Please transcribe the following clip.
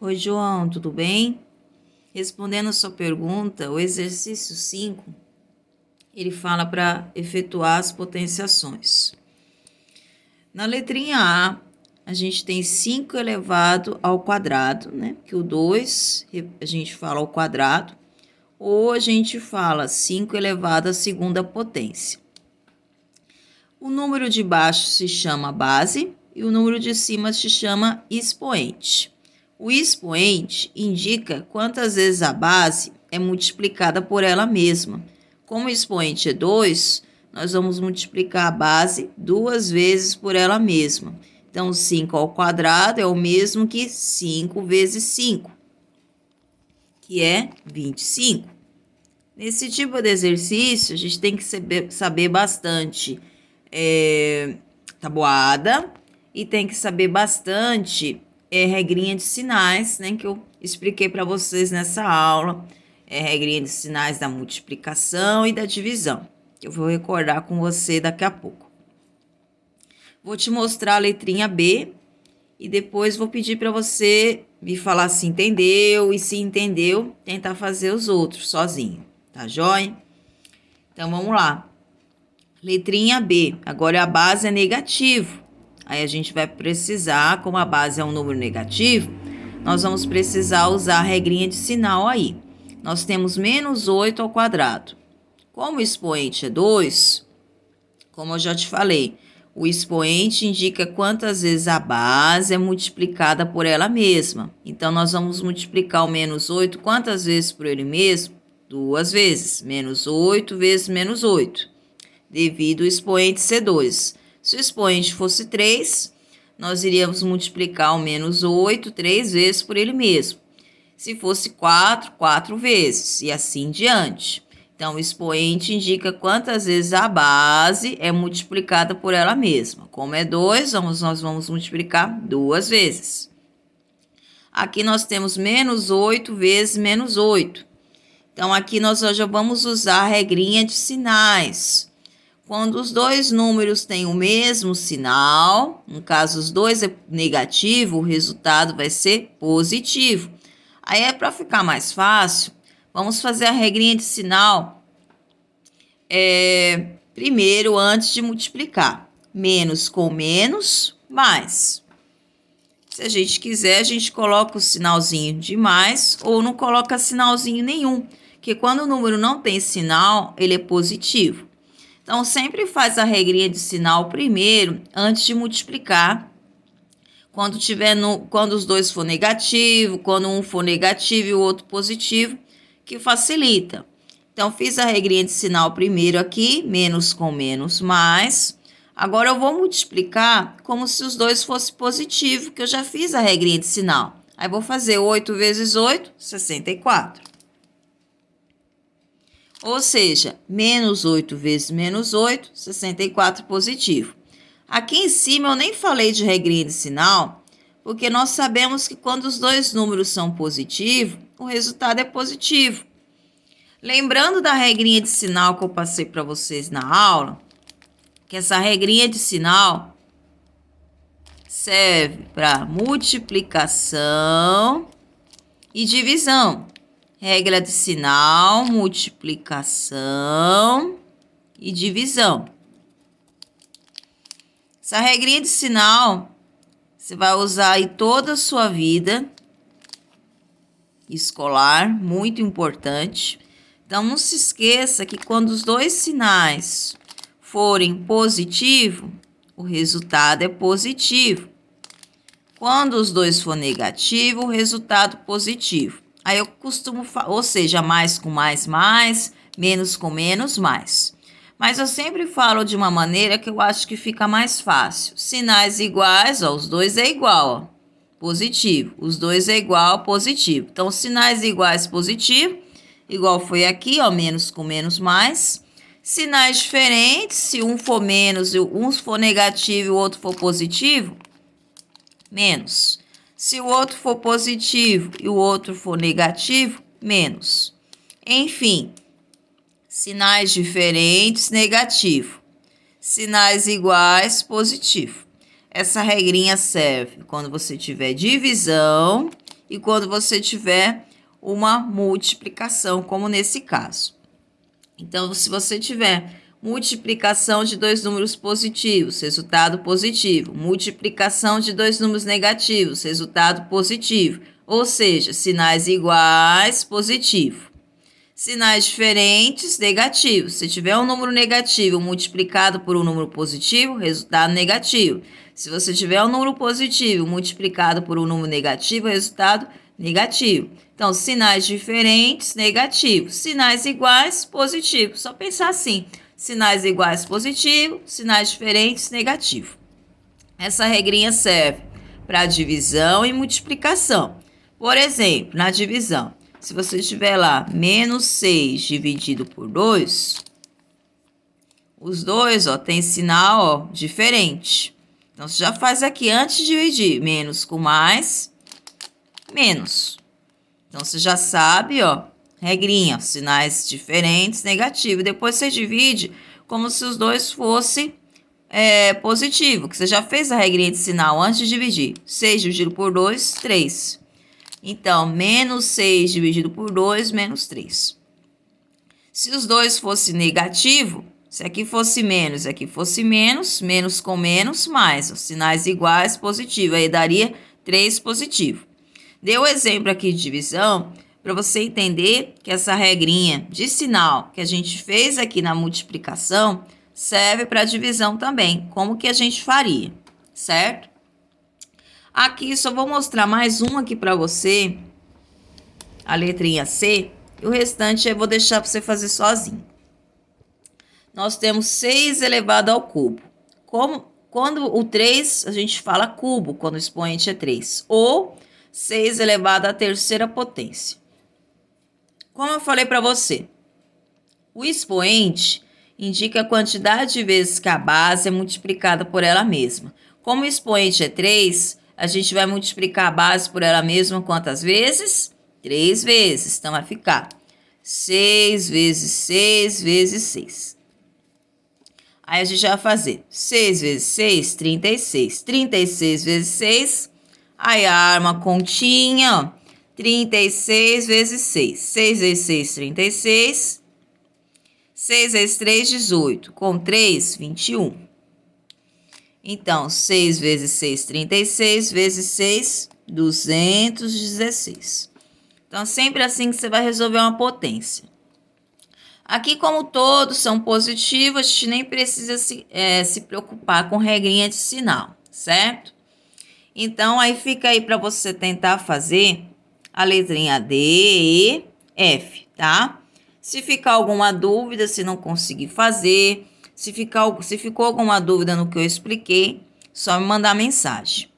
Oi, João, tudo bem? Respondendo a sua pergunta, o exercício 5, ele fala para efetuar as potenciações. Na letrinha A gente tem 5 elevado ao quadrado, né? Que o 2 a gente fala ao quadrado, ou a gente fala 5 elevado à segunda potência. O número de baixo se chama base e o número de cima se chama expoente. O expoente indica quantas vezes a base é multiplicada por ela mesma. Como o expoente é 2, nós vamos multiplicar a base 2 vezes por ela mesma. Então, 5 ao quadrado é o mesmo que 5 vezes 5, que é 25. Nesse tipo de exercício, a gente tem que saber bastante tabuada e tem que saber bastante regrinha de sinais, né, que eu expliquei para vocês nessa aula, regrinha de sinais da multiplicação e da divisão, que eu vou recordar com você daqui a pouco. Vou te mostrar a letrinha B e depois vou pedir para você me falar se entendeu e se entendeu, tentar fazer os outros sozinho, tá joia? Então, vamos lá. Letrinha B, agora a base é negativo. Aí a gente vai precisar, como a base é um número negativo, nós vamos precisar usar a regrinha de sinal aí. Nós temos menos 8 ao quadrado. Como o expoente é 2, como eu já te falei, o expoente indica quantas vezes a base é multiplicada por ela mesma. Então, nós vamos multiplicar o menos 8 quantas vezes por ele mesmo? 2 vezes. Menos 8 vezes menos 8. Devido ao expoente ser 2. Se o expoente fosse 3, nós iríamos multiplicar o menos 8 3 vezes por ele mesmo. Se fosse 4, 4 vezes, e assim em diante. Então, o expoente indica quantas vezes a base é multiplicada por ela mesma. Como é 2, nós vamos multiplicar 2 vezes. Aqui nós temos menos 8 vezes menos 8. Então, aqui nós já vamos usar a regrinha de sinais. Quando os dois números têm o mesmo sinal, no caso os dois é negativo, o resultado vai ser positivo. Aí é para ficar mais fácil, vamos fazer a regrinha de sinal primeiro antes de multiplicar. Menos com menos, mais. Se a gente quiser, a gente coloca o sinalzinho de mais ou não coloca sinalzinho nenhum, porque quando o número não tem sinal, ele é positivo. Então, sempre faz a regrinha de sinal primeiro, antes de multiplicar. Quando os dois for negativo, quando um for negativo e o outro positivo, que facilita. Então, fiz a regrinha de sinal primeiro aqui, menos com menos, mais. Agora, eu vou multiplicar como se os dois fossem positivos, que eu já fiz a regrinha de sinal. Aí, vou fazer 8 vezes 8, 64. Ou seja, menos 8 vezes menos 8, 64 positivo. Aqui em cima eu nem falei de regrinha de sinal, porque nós sabemos que quando os dois números são positivos, o resultado é positivo. Lembrando da regrinha de sinal que eu passei para vocês na aula, que essa regrinha de sinal serve para multiplicação e divisão. Regra de sinal, multiplicação e divisão. Essa regrinha de sinal, você vai usar aí toda a sua vida escolar, muito importante. Então, não se esqueça que quando os dois sinais forem positivos, o resultado é positivo. Quando os dois for negativo, o resultado positivo. Aí eu costumo, ou seja, mais com mais, mais, menos com menos, mais. Mas eu sempre falo de uma maneira que eu acho que fica mais fácil. Sinais iguais, ó, os dois é igual, ó, positivo. Os dois é igual, positivo. Então, sinais iguais, positivo, igual foi aqui, ó, menos com menos, mais. Sinais diferentes, se um for menos, um for negativo e o outro for positivo, menos. Se o outro for positivo e o outro for negativo, menos. Enfim, sinais diferentes, negativo. Sinais iguais, positivo. Essa regrinha serve quando você tiver divisão e quando você tiver uma multiplicação, como nesse caso. Então, se você tiver multiplicação de dois números positivos, resultado positivo. Multiplicação de dois números negativos, resultado positivo. Ou seja, sinais iguais, positivo. Sinais diferentes, negativos. Se tiver um número negativo multiplicado por um número positivo, resultado negativo. Se você tiver um número positivo multiplicado por um número negativo, resultado negativo. Então, sinais diferentes, negativos. Sinais iguais, positivo. Só pensar assim. Sinais iguais, positivo. Sinais diferentes, negativo. Essa regrinha serve para divisão e multiplicação. Por exemplo, na divisão, se você tiver lá menos 6 dividido por 2, os dois tem sinal diferente. Então, você já faz aqui antes de dividir. Menos com mais, menos. Então, você já sabe, regrinha, sinais diferentes, negativo. Depois você divide como se os dois fossem positivo, que você já fez a regrinha de sinal antes de dividir. 6 dividido por 2, 3. Então, menos 6 dividido por 2, menos 3. Se os dois fossem negativo, se aqui fosse menos e aqui fosse menos, menos com menos, mais. Os sinais iguais, positivo. Aí daria 3 positivo. Dei o exemplo aqui de divisão para você entender que essa regrinha de sinal que a gente fez aqui na multiplicação serve para divisão também. Como que a gente faria, certo? Aqui só vou mostrar mais um aqui para você, a letrinha C, e o restante eu vou deixar para você fazer sozinho. Nós temos 6 elevado ao cubo. Quando o 3, a gente fala cubo, quando o expoente é 3. Ou 6 elevado à terceira potência. Como eu falei para você, o expoente indica a quantidade de vezes que a base é multiplicada por ela mesma. Como o expoente é 3, a gente vai multiplicar a base por ela mesma quantas vezes? 3 vezes. Então, vai ficar 6 vezes 6 vezes 6. Aí, a gente vai fazer 6 vezes 6, 36. 36 vezes 6, aí arma a continha, 36 vezes 6. 6 vezes 6, 36. 6 vezes 3, 18. Com 3, 21. Então, 6 vezes 6, 36. Vezes 6, 216. Então, sempre assim que você vai resolver uma potência. Aqui, como todos são positivos, a gente nem precisa se preocupar com regrinha de sinal, certo? Então, aí fica aí para você tentar fazer a letrinha D, E, F, tá? Se ficar alguma dúvida, se não conseguir fazer, se ficou alguma dúvida no que eu expliquei, só me mandar mensagem.